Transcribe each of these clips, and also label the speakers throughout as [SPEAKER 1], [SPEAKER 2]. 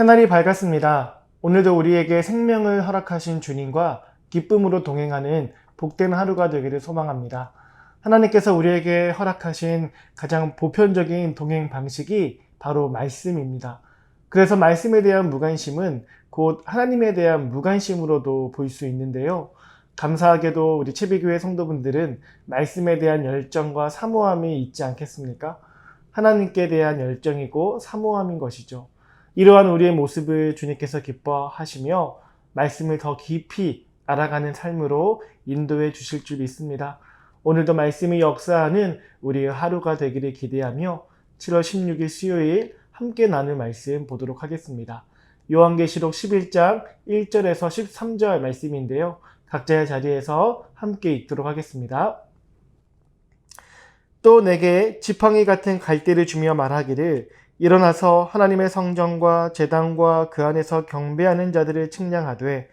[SPEAKER 1] 새날이 밝았습니다. 오늘도 우리에게 생명을 허락하신 주님과 기쁨으로 동행하는 복된 하루가 되기를 소망합니다. 하나님께서 우리에게 허락하신 가장 보편적인 동행 방식이 바로 말씀입니다. 그래서 말씀에 대한 무관심은 곧 하나님에 대한 무관심으로도 볼 수 있는데요. 감사하게도 우리 채비교회 성도분들은 말씀에 대한 열정과 사모함이 있지 않겠습니까? 하나님께 대한 열정이고 사모함인 것이죠. 이러한 우리의 모습을 주님께서 기뻐하시며 말씀을 더 깊이 알아가는 삶으로 인도해 주실 줄 믿습니다. 오늘도 말씀이 역사하는 우리의 하루가 되기를 기대하며 7월 16일 수요일 함께 나눌 말씀 보도록 하겠습니다. 요한계시록 11장 1절에서 13절 말씀인데요. 각자의 자리에서 함께 읽도록 하겠습니다. 또 내게 지팡이 같은 갈대를 주며 말하기를 일어나서 하나님의 성전과 제단과 그 안에서 경배하는 자들을 측량하되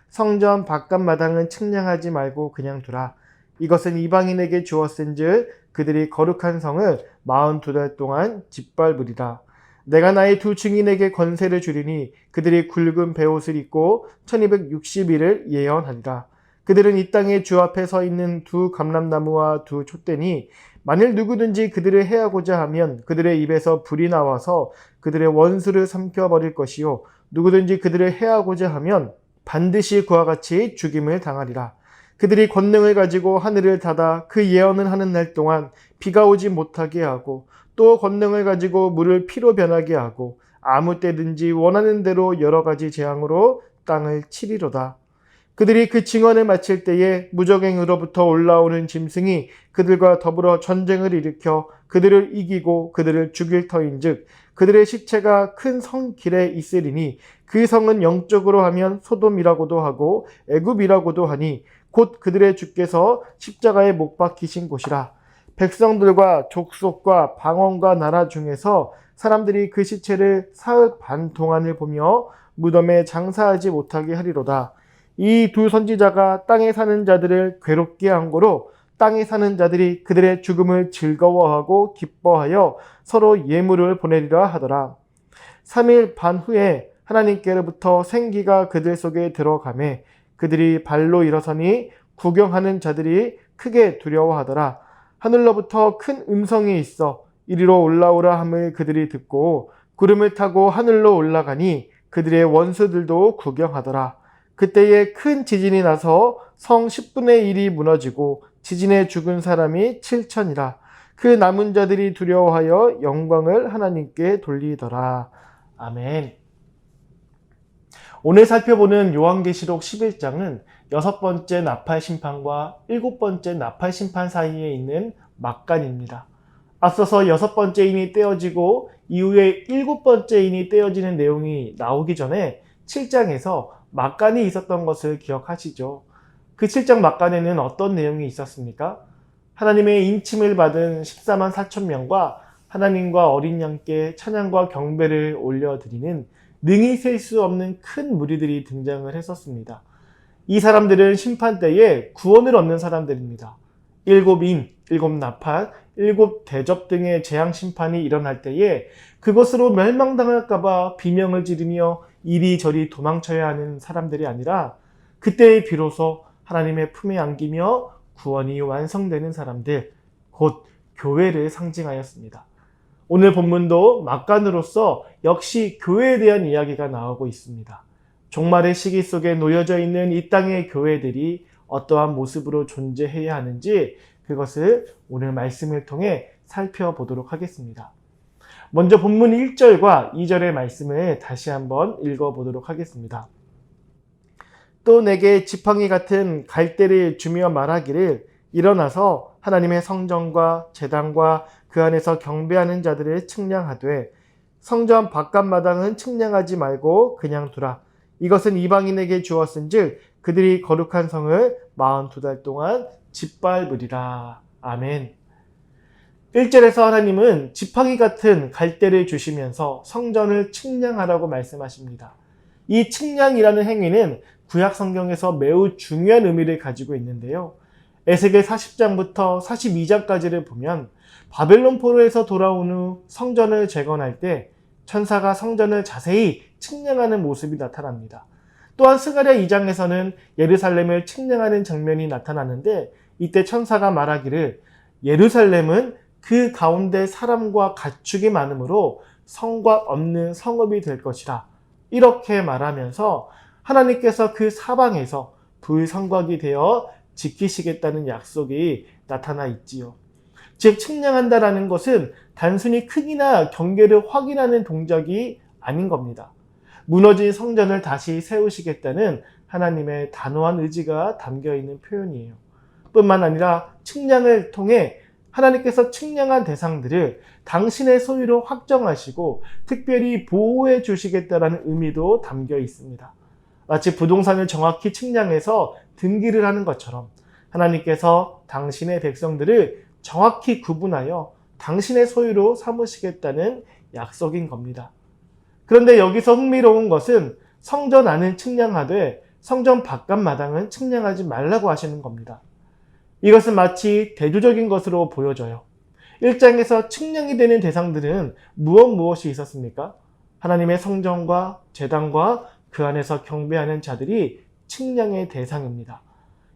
[SPEAKER 1] 성전 바깥마당은 측량하지 말고 그냥 두라. 이것은 이방인에게 주었은즉 그들이 거룩한 성을 42달 동안 짓밟으리라. 내가 나의 두 증인에게 권세를 주리니 그들이 굵은 베옷을 입고 1260일을 예언하리라. 그들은 이 땅에 주 앞에 서 있는 두 감람나무와 두 촛대니 만일 누구든지 그들을 해하고자 하면 그들의 입에서 불이 나와서 그들의 원수를 삼켜버릴 것이요 누구든지 그들을 해하고자 하면 반드시 그와 같이 죽임을 당하리라. 그들이 권능을 가지고 하늘을 닫아 그 예언을 하는 날 동안 비가 오지 못하게 하고 또 권능을 가지고 물을 피로 변하게 하고 아무 때든지 원하는 대로 여러 가지 재앙으로 땅을 치리로다. 그들이 그 증언을 마칠 때에 무적행으로부터 올라오는 짐승이 그들과 더불어 전쟁을 일으켜 그들을 이기고 그들을 죽일 터인즉 그들의 시체가 큰 성 길에 있으리니 그 성은 영적으로 하면 소돔이라고도 하고 애굽이라고도 하니 곧 그들의 주께서 십자가에 못 박히신 곳이라. 백성들과 족속과 방언과 나라 중에서 사람들이 그 시체를 사흘 반 동안을 보며 무덤에 장사하지 못하게 하리로다. 이 두 선지자가 땅에 사는 자들을 괴롭게 한 거로 땅에 사는 자들이 그들의 죽음을 즐거워하고 기뻐하여 서로 예물을 보내리라 하더라. 3일 반 후에 하나님께로부터 생기가 그들 속에 들어가매 그들이 발로 일어서니 구경하는 자들이 크게 두려워하더라. 하늘로부터 큰 음성이 있어 이리로 올라오라 함을 그들이 듣고 구름을 타고 하늘로 올라가니 그들의 원수들도 구경하더라. 그때에 큰 지진이 나서 성 10분의 1이 무너지고 지진에 죽은 사람이 7천이라. 그 남은 자들이 두려워하여 영광을 하나님께 돌리더라. 아멘. 오늘 살펴보는 요한계시록 11장은 6번째 나팔 심판과 7번째 나팔 심판 사이에 있는 막간입니다. 앞서서 6번째 인이 떼어지고 이후에 7번째 인이 떼어지는 내용이 나오기 전에 7장에서 막간이 있었던 것을 기억하시죠? 그 7장 막간에는 어떤 내용이 있었습니까? 하나님의 인침을 받은 14만 4천 명과 하나님과 어린 양께 찬양과 경배를 올려드리는 능히 셀 수 없는 큰 무리들이 등장을 했었습니다. 이 사람들은 심판 때에 구원을 얻는 사람들입니다. 7인, 7나팔, 7대접 등의 재앙 심판이 일어날 때에 그것으로 멸망당할까봐 비명을 지르며 이리저리 도망쳐야 하는 사람들이 아니라 그때에 비로소 하나님의 품에 안기며 구원이 완성되는 사람들, 곧 교회를 상징하였습니다. 오늘 본문도 막간으로서 역시 교회에 대한 이야기가 나오고 있습니다. 종말의 시기 속에 놓여져 있는 이 땅의 교회들이 어떠한 모습으로 존재해야 하는지 그것을 오늘 말씀을 통해 살펴보도록 하겠습니다. 먼저 본문 1절과 2절의 말씀을 다시 한번 읽어보도록 하겠습니다. 또 내게 지팡이 같은 갈대를 주며 말하기를 일어나서 하나님의 성전과 제단과 그 안에서 경배하는 자들을 측량하되 성전 바깥마당은 측량하지 말고 그냥 두라. 이것은 이방인에게 주었은즉 그들이 거룩한 성을 42달 동안 짓밟으리라. 아멘. 1절에서 하나님은 지팡이 같은 갈대를 주시면서 성전을 측량하라고 말씀하십니다. 이 측량이라는 행위는 구약 성경에서 매우 중요한 의미를 가지고 있는데요. 에스겔 40장부터 42장까지를 보면 바벨론 포로에서 돌아온 후 성전을 재건할 때 천사가 성전을 자세히 측량하는 모습이 나타납니다. 또한 스가랴 2장에서는 예루살렘을 측량하는 장면이 나타나는데 이때 천사가 말하기를 예루살렘은 그 가운데 사람과 가축이 많으므로 성과 없는 성읍이 될 것이라 이렇게 말하면서 하나님께서 그 사방에서 불성곽이 되어 지키시겠다는 약속이 나타나 있지요. 즉 측량한다라는 것은 단순히 크기나 경계를 확인하는 동작이 아닌 겁니다. 무너진 성전을 다시 세우시겠다는 하나님의 단호한 의지가 담겨 있는 표현이에요. 뿐만 아니라 측량을 통해 하나님께서 측량한 대상들을 당신의 소유로 확정하시고 특별히 보호해 주시겠다는 의미도 담겨 있습니다. 마치 부동산을 정확히 측량해서 등기를 하는 것처럼 하나님께서 당신의 백성들을 정확히 구분하여 당신의 소유로 삼으시겠다는 약속인 겁니다. 그런데 여기서 흥미로운 것은 성전 안은 측량하되 성전 바깥 마당은 측량하지 말라고 하시는 겁니다. 이것은 마치 대조적인 것으로 보여져요. 1장에서 측량이 되는 대상들은 무엇이 있었습니까? 하나님의 성전과 제단과 그 안에서 경배하는 자들이 측량의 대상입니다.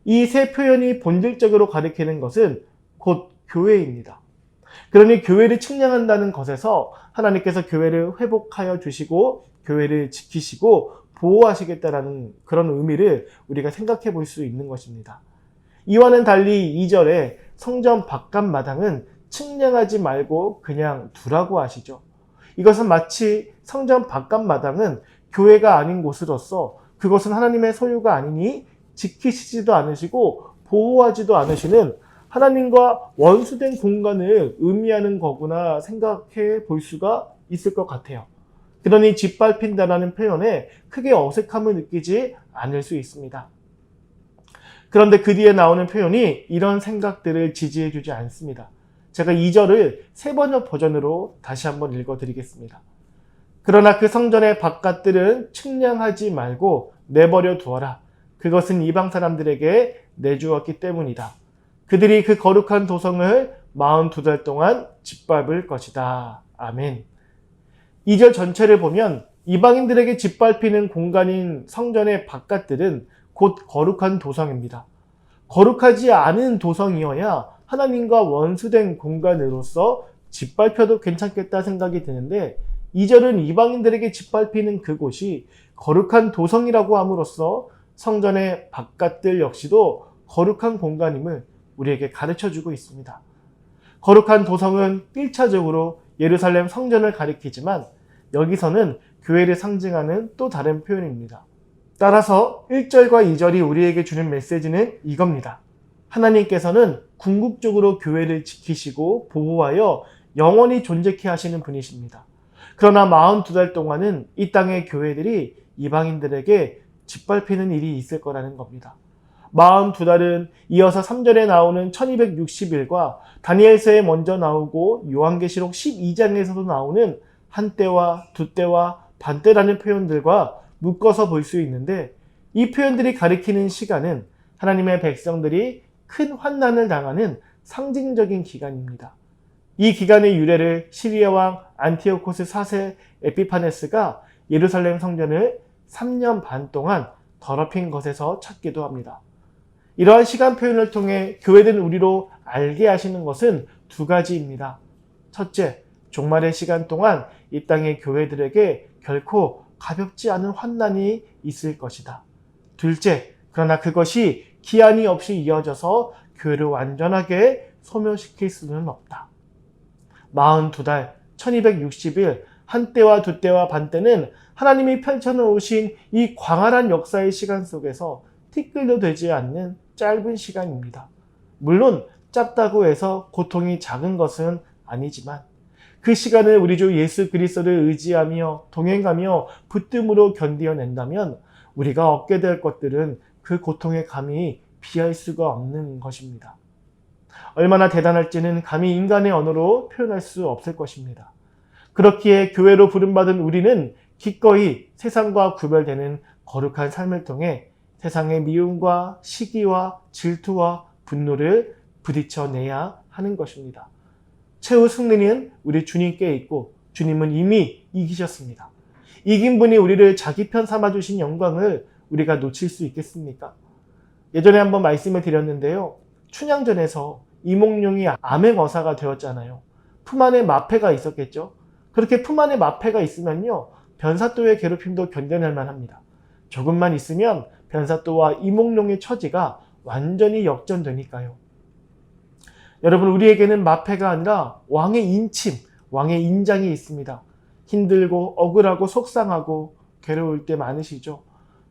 [SPEAKER 1] 이 세 표현이 본질적으로 가리키는 것은 곧 교회입니다. 그러니 교회를 측량한다는 것에서 하나님께서 교회를 회복하여 주시고 교회를 지키시고 보호하시겠다라는 그런 의미를 우리가 생각해 볼 수 있는 것입니다. 이와는 달리 2절에 성전 바깥 마당은 측량하지 말고 그냥 두라고 하시죠. 이것은 마치 성전 바깥 마당은 교회가 아닌 곳으로서 그것은 하나님의 소유가 아니니 지키시지도 않으시고 보호하지도 않으시는 하나님과 원수된 공간을 의미하는 거구나 생각해 볼 수가 있을 것 같아요. 그러니 짓밟힌다라는 표현에 크게 어색함을 느끼지 않을 수 있습니다. 그런데 그 뒤에 나오는 표현이 이런 생각들을 지지해 주지 않습니다. 제가 2절을 세 번역 버전으로 다시 한번 읽어드리겠습니다. 그러나 그 성전의 바깥들은 측량하지 말고 내버려 두어라. 그것은 이방 사람들에게 내주었기 때문이다. 그들이 그 거룩한 도성을 42달 동안 짓밟을 것이다. 아멘. 2절 전체를 보면 이방인들에게 짓밟히는 공간인 성전의 바깥들은 곧 거룩한 도성입니다. 거룩하지 않은 도성이어야 하나님과 원수된 공간으로서 짓밟혀도 괜찮겠다 생각이 드는데 2절은 이방인들에게 짓밟히는 그곳이 거룩한 도성이라고 함으로써 성전의 바깥들 역시도 거룩한 공간임을 우리에게 가르쳐주고 있습니다. 거룩한 도성은 1차적으로 예루살렘 성전을 가리키지만 여기서는 교회를 상징하는 또 다른 표현입니다. 따라서 1절과 2절이 우리에게 주는 메시지는 이겁니다. 하나님께서는 궁극적으로 교회를 지키시고 보호하여 영원히 존재케 하시는 분이십니다. 그러나 42달 동안은 이 땅의 교회들이 이방인들에게 짓밟히는 일이 있을 거라는 겁니다. 42달은 이어서 3절에 나오는 1260일과 다니엘서에 먼저 나오고 요한계시록 12장에서도 나오는 한때와 두때와 반때라는 표현들과 묶어서 볼 수 있는데 이 표현들이 가리키는 시간은 하나님의 백성들이 큰 환난을 당하는 상징적인 기간입니다. 이 기간의 유래를 시리아 왕 안티오코스 4세 에피파네스가 예루살렘 성전을 3년 반 동안 더럽힌 것에서 찾기도 합니다. 이러한 시간 표현을 통해 교회된 우리로 알게 하시는 것은 두 가지입니다. 첫째, 종말의 시간 동안 이 땅의 교회들에게 결코 가볍지 않은 환난이 있을 것이다. 둘째, 그러나 그것이 기한이 없이 이어져서 교회를 완전하게 소멸시킬 수는 없다. 42달, 1260일, 한때와 두때와 반때는 하나님이 펼쳐놓으신 이 광활한 역사의 시간 속에서 티끌도 되지 않는 짧은 시간입니다. 물론 짧다고 해서 고통이 작은 것은 아니지만 그 시간을 우리 주 예수 그리스도를 의지하며 동행하며 붙듦으로 견디어낸다면 우리가 얻게 될 것들은 그 고통에 감히 비할 수가 없는 것입니다. 얼마나 대단할지는 감히 인간의 언어로 표현할 수 없을 것입니다. 그렇기에 교회로 부름받은 우리는 기꺼이 세상과 구별되는 거룩한 삶을 통해 세상의 미움과 시기와 질투와 분노를 부딪혀내야 하는 것입니다. 최후 승리는 우리 주님께 있고 주님은 이미 이기셨습니다. 이긴 분이 우리를 자기 편 삼아주신 영광을 우리가 놓칠 수 있겠습니까? 예전에 한번 말씀을 드렸는데요. 춘향전에서 이몽룡이 암행어사가 되었잖아요. 품 안에 마패가 있었겠죠. 그렇게 품 안에 마패가 있으면요, 변사또의 괴롭힘도 견뎌낼 만합니다. 조금만 있으면 변사또와 이몽룡의 처지가 완전히 역전되니까요. 여러분, 우리에게는 마패가 아니라 왕의 인침, 왕의 인장이 있습니다. 힘들고 억울하고 속상하고 괴로울 때 많으시죠.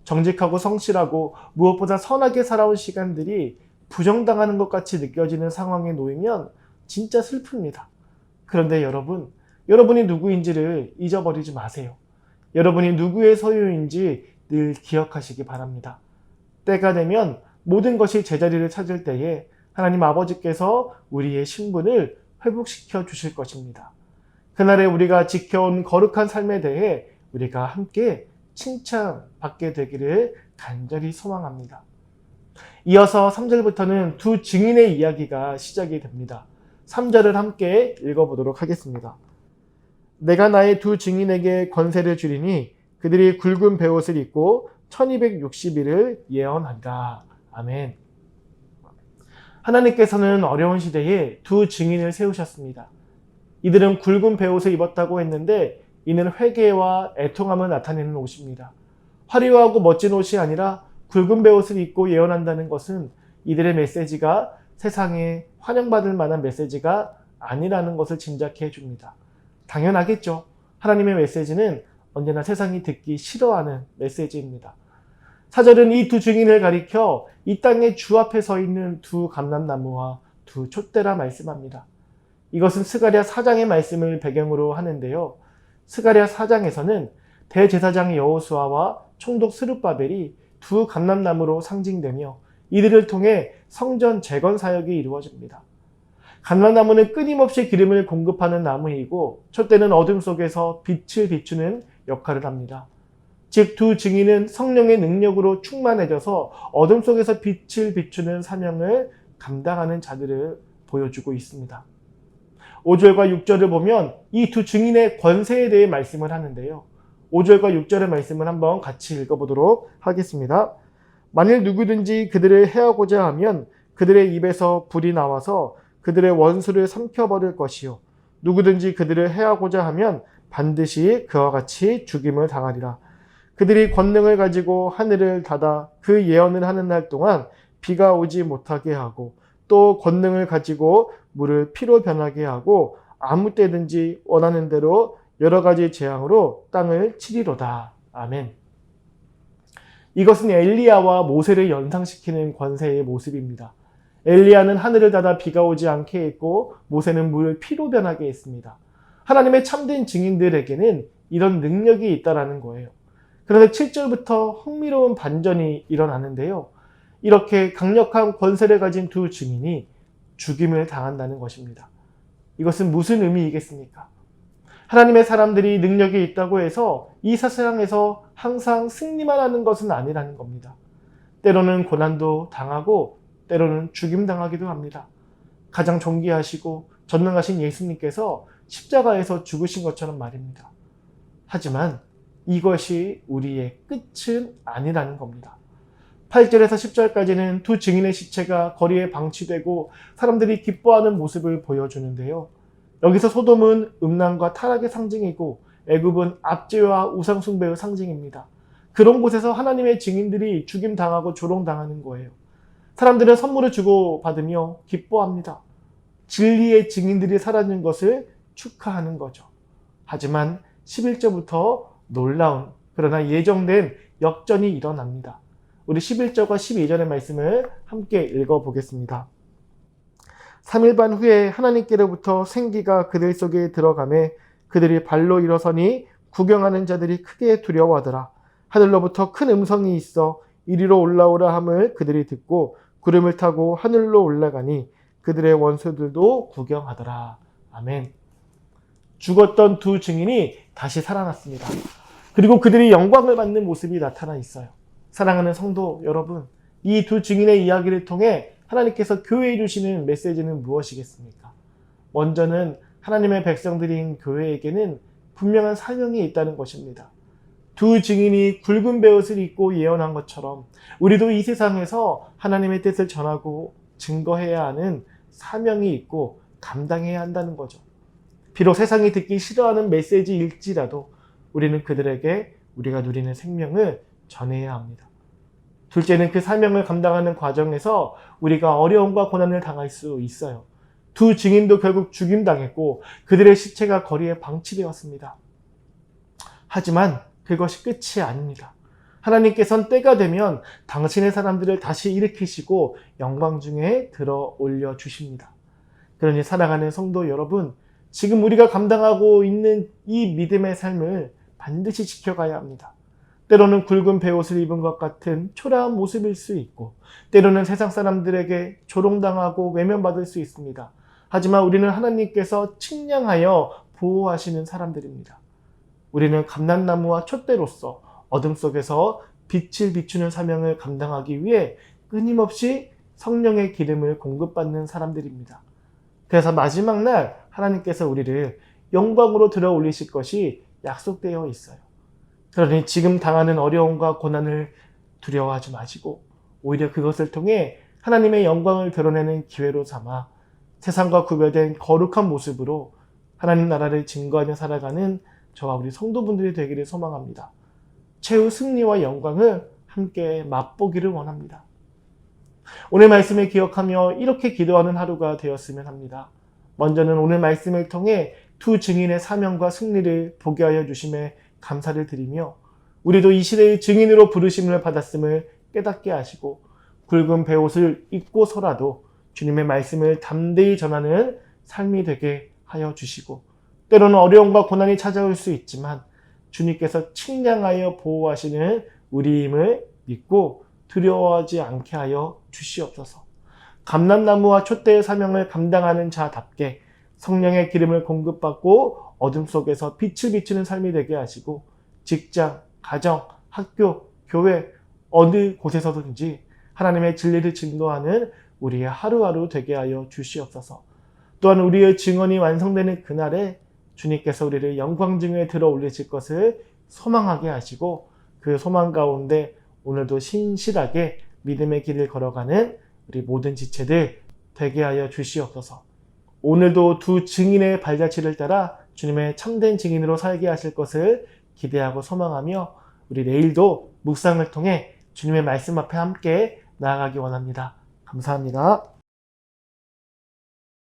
[SPEAKER 1] 정직하고 성실하고 무엇보다 선하게 살아온 시간들이 부정당하는 것 같이 느껴지는 상황에 놓이면 진짜 슬픕니다. 그런데 여러분이 누구인지를 잊어버리지 마세요. 여러분이 누구의 소유인지 늘 기억하시기 바랍니다. 때가 되면 모든 것이 제자리를 찾을 때에 하나님 아버지께서 우리의 신분을 회복시켜 주실 것입니다. 그날에 우리가 지켜온 거룩한 삶에 대해 우리가 함께 칭찬받게 되기를 간절히 소망합니다. 이어서 3절부터는 두 증인의 이야기가 시작이 됩니다. 3절을 함께 읽어보도록 하겠습니다. 내가 나의 두 증인에게 권세를 주리니 그들이 굵은 베옷을 입고 1260일을 예언한다. 아멘. 하나님께서는 어려운 시대에 두 증인을 세우셨습니다. 이들은 굵은 베옷을 입었다고 했는데 이는 회개와 애통함을 나타내는 옷입니다. 화려하고 멋진 옷이 아니라 굵은 베옷을 입고 예언한다는 것은 이들의 메시지가 세상에 환영받을 만한 메시지가 아니라는 것을 짐작해 줍니다. 당연하겠죠. 하나님의 메시지는 언제나 세상이 듣기 싫어하는 메시지입니다. 4절은 이 두 증인을 가리켜 이 땅의 주 앞에 서 있는 두 감람나무와 두 촛대라 말씀합니다. 이것은 스가랴 4장의 말씀을 배경으로 하는데요. 스가랴 4장에서는 대제사장 여호수아와 총독 스룹바벨이 두 감람나무로 상징되며 이들을 통해 성전 재건 사역이 이루어집니다. 감람나무는 끊임없이 기름을 공급하는 나무이고 촛대는 어둠 속에서 빛을 비추는 역할을 합니다. 즉 두 증인은 성령의 능력으로 충만해져서 어둠 속에서 빛을 비추는 사명을 감당하는 자들을 보여주고 있습니다. 5절과 6절을 보면 이 두 증인의 권세에 대해 말씀을 하는데요. 5절과 6절의 말씀을 한번 같이 읽어보도록 하겠습니다. 만일 누구든지 그들을 해하고자 하면 그들의 입에서 불이 나와서 그들의 원수를 삼켜버릴 것이요. 누구든지 그들을 해하고자 하면 반드시 그와 같이 죽임을 당하리라. 그들이 권능을 가지고 하늘을 닫아 그 예언을 하는 날 동안 비가 오지 못하게 하고 또 권능을 가지고 물을 피로 변하게 하고 아무 때든지 원하는 대로 여러 가지 재앙으로 땅을 치리로다. 아멘. 이것은 엘리야와 모세를 연상시키는 권세의 모습입니다. 엘리야는 하늘을 닫아 비가 오지 않게 했고 모세는 물을 피로 변하게 했습니다. 하나님의 참된 증인들에게는 이런 능력이 있다라는 거예요. 그런데 7절부터 흥미로운 반전이 일어나는데요. 이렇게 강력한 권세를 가진 두 증인이 죽임을 당한다는 것입니다. 이것은 무슨 의미이겠습니까? 하나님의 사람들이 능력이 있다고 해서 이 세상에서 항상 승리만 하는 것은 아니라는 겁니다. 때로는 고난도 당하고 때로는 죽임당하기도 합니다. 가장 존귀하시고 전능하신 예수님께서 십자가에서 죽으신 것처럼 말입니다. 하지만 이것이 우리의 끝은 아니라는 겁니다. 8절에서 10절까지는 두 증인의 시체가 거리에 방치되고 사람들이 기뻐하는 모습을 보여주는데요. 여기서 소돔은 음란과 타락의 상징이고 애굽은 압제와 우상숭배의 상징입니다. 그런 곳에서 하나님의 증인들이 죽임당하고 조롱당하는 거예요. 사람들은 선물을 주고받으며 기뻐합니다. 진리의 증인들이 사라진 것을 축하하는 거죠. 하지만 11절부터 놀라운 그러나 예정된 역전이 일어납니다. 우리 11절과 12절의 말씀을 함께 읽어보겠습니다. 3일 반 후에 하나님께로부터 생기가 그들 속에 들어가매 그들이 발로 일어서니 구경하는 자들이 크게 두려워하더라. 하늘로부터 큰 음성이 있어 이리로 올라오라 함을 그들이 듣고 구름을 타고 하늘로 올라가니 그들의 원수들도 구경하더라. 아멘. 죽었던 두 증인이 다시 살아났습니다. 그리고 그들이 영광을 받는 모습이 나타나 있어요. 사랑하는 성도 여러분, 이 두 증인의 이야기를 통해 하나님께서 교회에 주시는 메시지는 무엇이겠습니까? 먼저는 하나님의 백성들인 교회에게는 분명한 사명이 있다는 것입니다. 두 증인이 굵은 베옷을 입고 예언한 것처럼 우리도 이 세상에서 하나님의 뜻을 전하고 증거해야 하는 사명이 있고 감당해야 한다는 거죠. 비록 세상이 듣기 싫어하는 메시지일지라도 우리는 그들에게 우리가 누리는 생명을 전해야 합니다. 둘째는 그 사명을 감당하는 과정에서 우리가 어려움과 고난을 당할 수 있어요. 두 증인도 결국 죽임당했고 그들의 시체가 거리에 방치되었습니다. 하지만 그것이 끝이 아닙니다. 하나님께서는 때가 되면 당신의 사람들을 다시 일으키시고 영광 중에 들어 올려 주십니다. 그러니 사랑하는 성도 여러분, 지금 우리가 감당하고 있는 이 믿음의 삶을 반드시 지켜가야 합니다. 때로는 굵은 베옷을 입은 것 같은 초라한 모습일 수 있고, 때로는 세상 사람들에게 조롱당하고 외면받을 수 있습니다. 하지만 우리는 하나님께서 측량하여 보호하시는 사람들입니다. 우리는 감람나무와 촛대로서 어둠 속에서 빛을 비추는 사명을 감당하기 위해 끊임없이 성령의 기름을 공급받는 사람들입니다. 그래서 마지막 날 하나님께서 우리를 영광으로 들어 올리실 것이 약속되어 있어요. 그러니 지금 당하는 어려움과 고난을 두려워하지 마시고 오히려 그것을 통해 하나님의 영광을 드러내는 기회로 삼아 세상과 구별된 거룩한 모습으로 하나님 나라를 증거하며 살아가는 저와 우리 성도분들이 되기를 소망합니다. 최후 승리와 영광을 함께 맛보기를 원합니다. 오늘 말씀을 기억하며 이렇게 기도하는 하루가 되었으면 합니다. 먼저는 오늘 말씀을 통해 두 증인의 사명과 승리를 보게 하여 주심에 감사를 드리며 우리도 이 시대의 증인으로 부르심을 받았음을 깨닫게 하시고 굵은 베옷을 입고서라도 주님의 말씀을 담대히 전하는 삶이 되게 하여 주시고 때로는 어려움과 고난이 찾아올 수 있지만 주님께서 측량하여 보호하시는 우리임을 믿고 두려워하지 않게 하여 주시옵소서. 감람나무와 촛대의 사명을 감당하는 자답게 성령의 기름을 공급받고 어둠 속에서 빛을 비추는 삶이 되게 하시고 직장, 가정, 학교, 교회 어느 곳에서든지 하나님의 진리를 증거하는 우리의 하루하루 되게 하여 주시옵소서. 또한 우리의 증언이 완성되는 그날에 주님께서 우리를 영광 중에 들어 올리실 것을 소망하게 하시고 그 소망 가운데 오늘도 신실하게 믿음의 길을 걸어가는 우리 모든 지체들 되게 하여 주시옵소서. 오늘도 두 증인의 발자취를 따라 주님의 참된 증인으로 살게 하실 것을 기대하고 소망하며 우리 내일도 묵상을 통해 주님의 말씀 앞에 함께 나아가기 원합니다. 감사합니다.